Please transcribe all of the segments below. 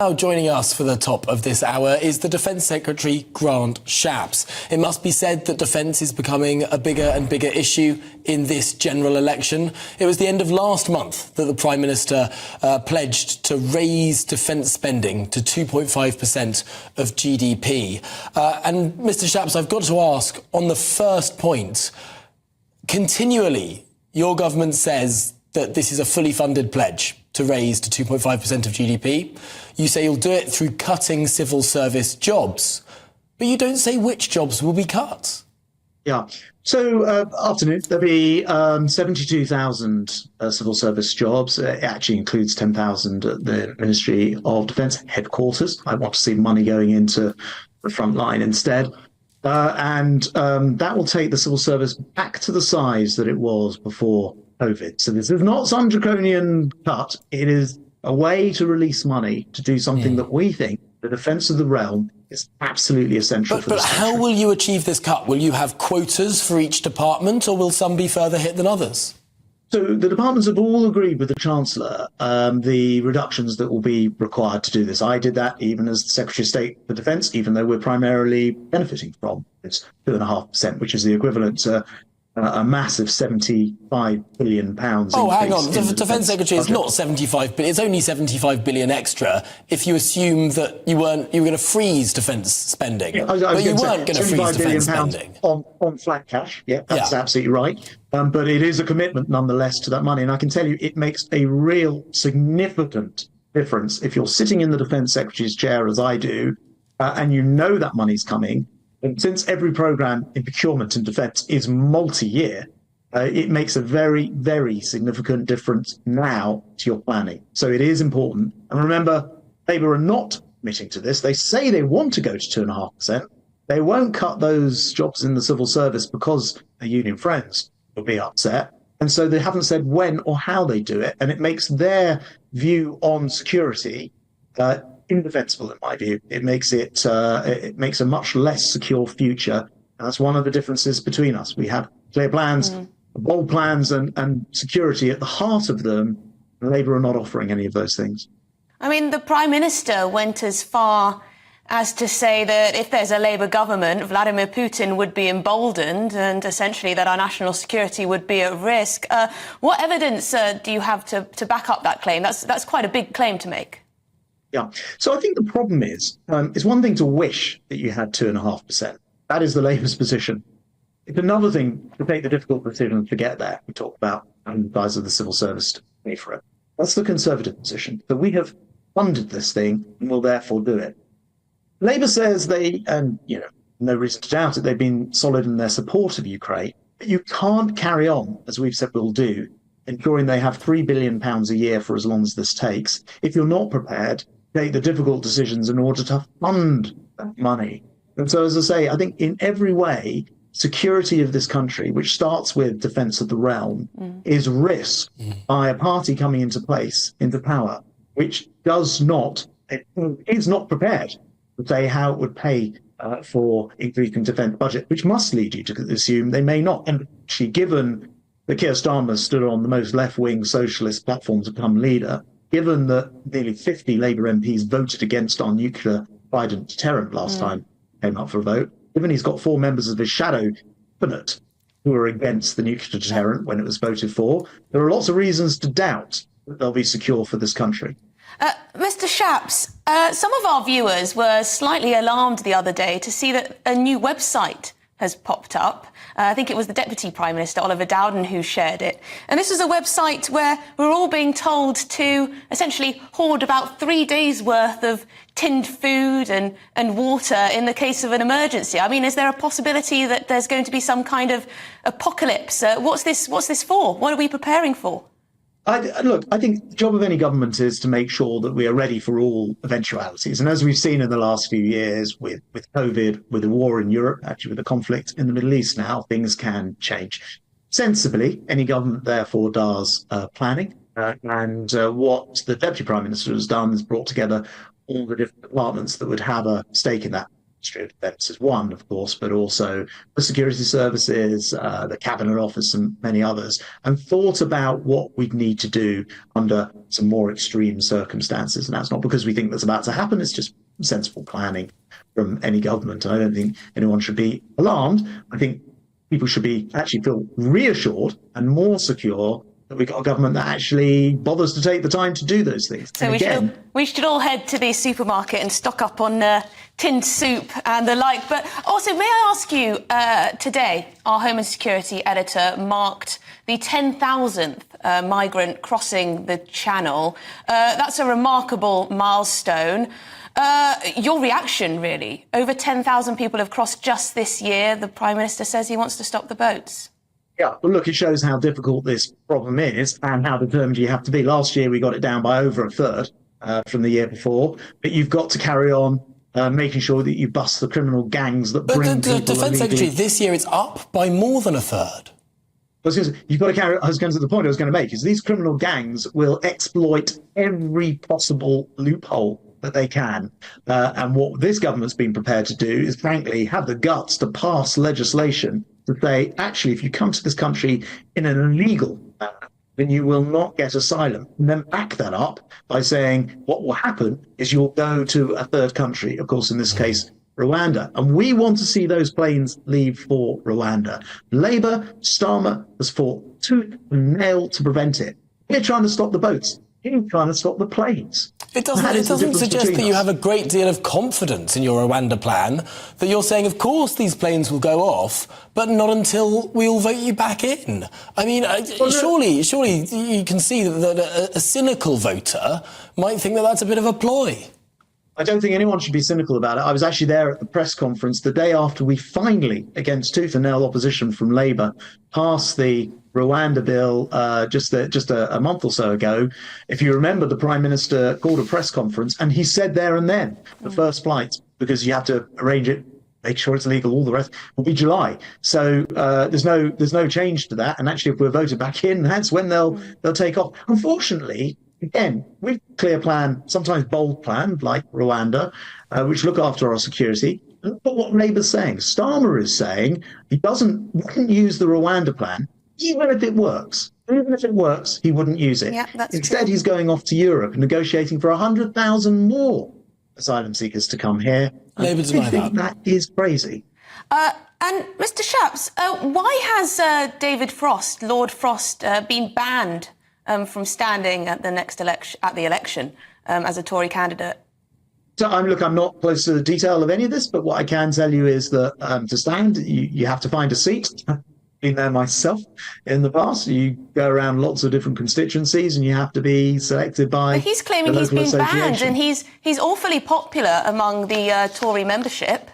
Now joining us for the top of this hour is the Defence Secretary Grant Shapps. It must be said that defence is becoming a bigger and bigger issue in this general election. It was the end of last month that the Prime Minister pledged to raise defence spending to 2.5% of GDP. And Mr Shapps, I've got to ask, on the first point, continually your government says that this is a fully funded pledge to raise to 2.5% of GDP. You say you'll do it through cutting civil service jobs, but you don't say which jobs will be cut. Yeah. So, afternoon, there'll be 72,000 civil service jobs. It actually includes 10,000 at the Ministry of Defence headquarters. I want to see money going into the front line instead. And that will take the civil service back to the size that it was before COVID. So this is not some draconian cut. It is a way to release money to do something that we think the defence of the realm is absolutely essential for this country. But how will you achieve this cut? Will you have quotas for each department, or will some be further hit than others? So the departments have all agreed with the Chancellor the reductions that will be required to do this. I did that even as the Secretary of State for Defence, even though we're primarily benefiting from this 2.5%, which is the equivalent to a massive £75 billion. Oh, hang on. The Defence Secretary is not 75 billion. It's only 75 billion extra if you assume that you were going to freeze defence spending. Yeah, but you weren't going to freeze defence spending. On flat cash. Yeah, that's absolutely right. But it is a commitment nonetheless to that money. And I can tell you it makes a real significant difference if you're sitting in the Defence Secretary's chair, as I do, and you know that money's coming. And since every programme in procurement and defence is multi-year, it makes a very, very significant difference now to your planning. So it is important. And remember, Labour are not committing to this. They say they want to go to 2.5%. They won't cut those jobs in the civil service because their union friends will be upset. And so they haven't said when or how they do it. And it makes their view on security indefensible, in my view. It makes a much less secure future. And that's one of the differences between us. We have clear plans, bold plans, and security at the heart of them. Labour are not offering any of those things. I mean, the Prime Minister went as far as to say that if there's a Labour government, Vladimir Putin would be emboldened and essentially that our national security would be at risk. What evidence do you have to back up that claim? That's quite a big claim to make. Yeah. So I think the problem is, it's one thing to wish that you had 2.5%. That is the Labour's position. It's another thing to take the difficult decision to get there. We talk about the size of the civil service to pay for it. That's the Conservative position. That we have funded this thing and will therefore do it. Labour says they, and no reason to doubt it, they've been solid in their support of Ukraine. But you can't carry on, as we've said we'll do, ensuring they have £3 billion a year for as long as this takes, if you're not prepared take the difficult decisions in order to fund that money. And so, as I say, I think in every way, security of this country, which starts with defence of the realm, is risked by a party coming into power, which is not prepared to say how it would pay for increasing defence budget, which must lead you to assume they may not. And actually, given that Keir Starmer stood on the most left-wing socialist platform to become leader, given that nearly 50 Labour MPs voted against our nuclear Biden deterrent last time came up for a vote, given he's got 4 members of his shadow cabinet who are against the nuclear deterrent when it was voted for, there are lots of reasons to doubt that they'll be secure for this country. Mr Shapps, some of our viewers were slightly alarmed the other day to see that a new website has popped up. I think it was the Deputy Prime Minister, Oliver Dowden, who shared it. And this was a website where we're all being told to essentially hoard about 3 days' worth of tinned food and water in the case of an emergency. I mean, is there a possibility that there's going to be some kind of apocalypse? What's this for? What are we preparing for? Look, I think the job of any government is to make sure that we are ready for all eventualities. And as we've seen in the last few years with COVID, with the war in Europe, actually with the conflict in the Middle East now, things can change. Sensibly, any government therefore does planning. And what the Deputy Prime Minister has done is brought together all the different departments that would have a stake in that. Ministry of Defence is one, of course, but also the security services, the Cabinet Office, and many others, and thought about what we'd need to do under some more extreme circumstances. And that's not because we think that's about to happen, it's just sensible planning from any government. And I don't think anyone should be alarmed. I think people should actually feel reassured and more secure that we've got a government that actually bothers to take the time to do those things. So we should all head to the supermarket and stock up on tinned soup and the like. But also, may I ask you, today, our Home and Security editor marked the 10,000th migrant crossing the Channel. That's a remarkable milestone. Your reaction, really? Over 10,000 people have crossed just this year. The Prime Minister says he wants to stop the boats. Yeah, well, look, it shows how difficult this problem is and how determined you have to be. Last year, we got it down by over a third from the year before. But you've got to carry on making sure that you bust the criminal gangs that bring people. But the Defence Secretary, this year it's up by more than a third. You've got to carry. I was going to the point I was going to make is these criminal gangs will exploit every possible loophole that they can. And what this government's been prepared to do is, frankly, have the guts to pass legislation to say, actually, if you come to this country in an illegal manner, then you will not get asylum. And then back that up by saying what will happen is you'll go to a third country, of course, in this case, Rwanda. And we want to see those planes leave for Rwanda. Labour, Starmer has fought tooth and nail to prevent it. We're trying to stop the boats. You're trying to stop the planes. It doesn't suggest that you have a great deal of confidence in your Rwanda plan, that you're saying, of course, these planes will go off, but not until we all vote you back in. I mean, surely you can see that a cynical voter might think that that's a bit of a ploy. I don't think anyone should be cynical about it. I was actually there at the press conference the day after we finally, against tooth and nail opposition from Labour, passed the Rwanda bill just a month or so ago. If you remember, the Prime Minister called a press conference and he said there and then the first flight, because you have to arrange it, make sure it's legal, all the rest, will be July. So there's no change to that. And actually, if we're voted back in, that's when they'll take off. Unfortunately, again, with a clear plan, sometimes bold plan, like Rwanda, which look after our security. Look at what Labour's saying. Starmer is saying he wouldn't use the Rwanda plan, even if it works. Even if it works, he wouldn't use it. Yeah, that's Instead, true. He's going off to Europe, negotiating for 100,000 more asylum seekers to come here. Labour deny that. That is crazy. And Mr. Shapps, why has David Frost, Lord Frost, been banned from standing at the next election as a Tory candidate? So I'm not close to the detail of any of this, but what I can tell you is that to stand, you have to find a seat. I've been there myself in the past. You go around lots of different constituencies, and you have to be selected by. But he's claiming the he's local been banned, association. and he's awfully popular among the Tory membership.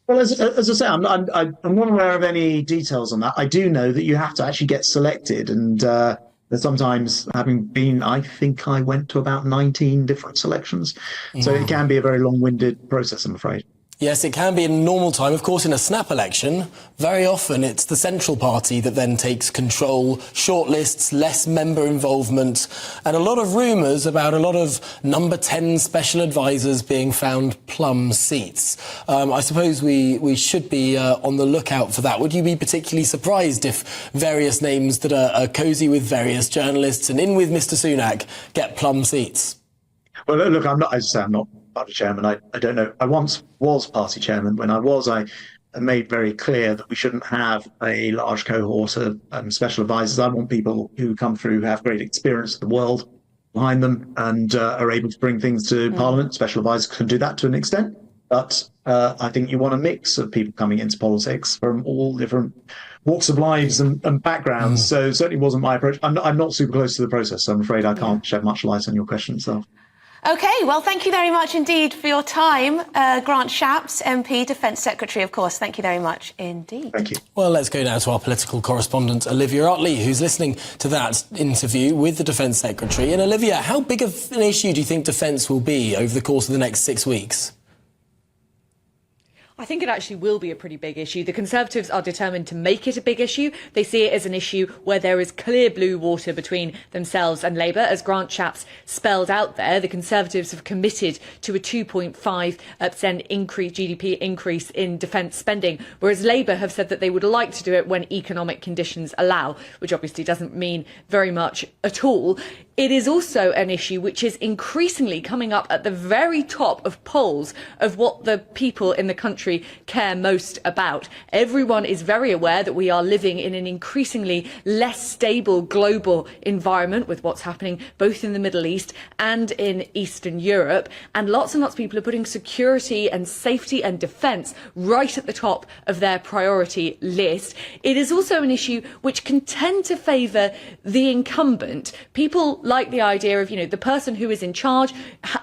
Well, as I say, I'm not aware of any details on that. I do know that you have to actually get selected, and sometimes, having been, I think I went to about 19 different selections. So it can be a very long-winded process, I'm afraid. Yes, it can be in normal time. Of course, in a snap election, very often it's the central party that then takes control, shortlists, less member involvement, and a lot of rumours about a lot of number 10 special advisors being found plum seats. I suppose we should be on the lookout for that. Would you be particularly surprised if various names that are cosy with various journalists and in with Mr Sunak get plum seats? Well, look, I'm not party chairman. I don't know. I once was party chairman. When I made very clear that we shouldn't have a large cohort of special advisors. I want people who come through who have great experience of the world behind them and are able to bring things to Parliament. Special advisors can do that to an extent. But I think you want a mix of people coming into politics from all different walks of lives and backgrounds. So it certainly wasn't my approach. I'm not super close to the process, so I'm afraid I can't shed much light on your question itself. OK, well, thank you very much indeed for your time. Grant Shapps, MP, Defence Secretary, of course. Thank you very much indeed. Thank you. Well, let's go now to our political correspondent, Olivia Utley, who's listening to that interview with the Defence Secretary. And Olivia, how big of an issue do you think defence will be over the course of the next 6 weeks? I think it actually will be a pretty big issue. The Conservatives are determined to make it a big issue. They see it as an issue where there is clear blue water between themselves and Labour. As Grant Shapps spelled out there, the Conservatives have committed to a 2.5% GDP increase in defence spending, whereas Labour have said that they would like to do it when economic conditions allow, which obviously doesn't mean very much at all. It is also an issue which is increasingly coming up at the very top of polls of what the people in the country care most about. Everyone is very aware that we are living in an increasingly less stable global environment with what's happening both in the Middle East and in Eastern Europe. And lots of people are putting security and safety and defence right at the top of their priority list. It is also an issue which can tend to favour the incumbent. People like the idea of, the person who is in charge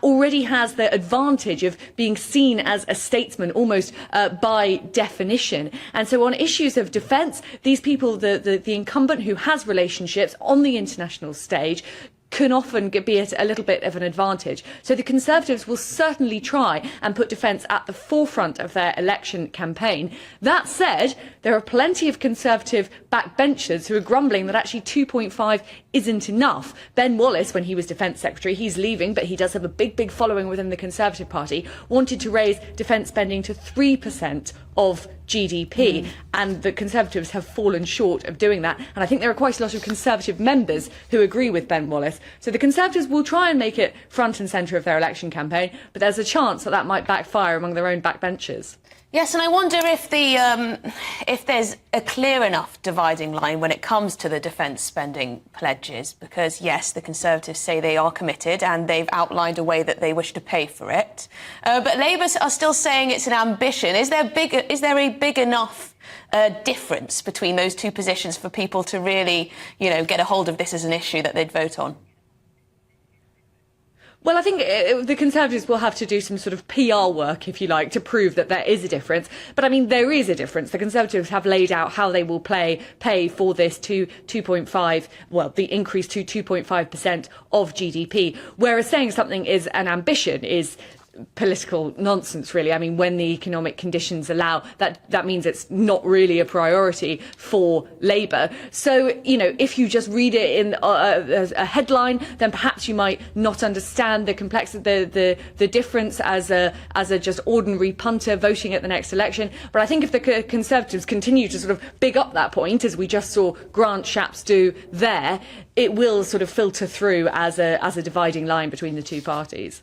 already has the advantage of being seen as a statesman almost by definition. And so on issues of defence, these people, the incumbent who has relationships on the international stage, can often be at a little bit of an advantage. So the Conservatives will certainly try and put defence at the forefront of their election campaign. That said, there are plenty of Conservative backbenchers who are grumbling that actually 2.5 isn't enough. Ben Wallace, when he was Defence Secretary, he's leaving, but he does have a big following within the Conservative Party, wanted to raise defence spending to 3% of GDP, and the Conservatives have fallen short of doing that. And I think there are quite a lot of Conservative members who agree with Ben Wallace. So the Conservatives will try and make it front and centre of their election campaign, but there's a chance that might backfire among their own backbenchers. Yes, and I wonder if there's a clear enough dividing line when it comes to the defence spending pledges, because yes, the Conservatives say they are committed and they've outlined a way that they wish to pay for it, but Labour are still saying it's an ambition. Is there a big enough difference between those two positions for people to really, get a hold of this as an issue that they'd vote on? Well, I think the Conservatives will have to do some sort of PR work, if you like, to prove that there is a difference. But I mean, there is a difference. The Conservatives have laid out how they will pay for this to 2.5, the increase to 2.5% of GDP. Whereas saying something is an ambition is political nonsense, really. I mean, when the economic conditions allow, that means it's not really a priority for Labour. So, if you just read it in a headline, then perhaps you might not understand the complexity, the difference as a just ordinary punter voting at the next election. But I think if the Conservatives continue to sort of big up that point, as we just saw Grant Shapps do there, it will sort of filter through as a dividing line between the two parties.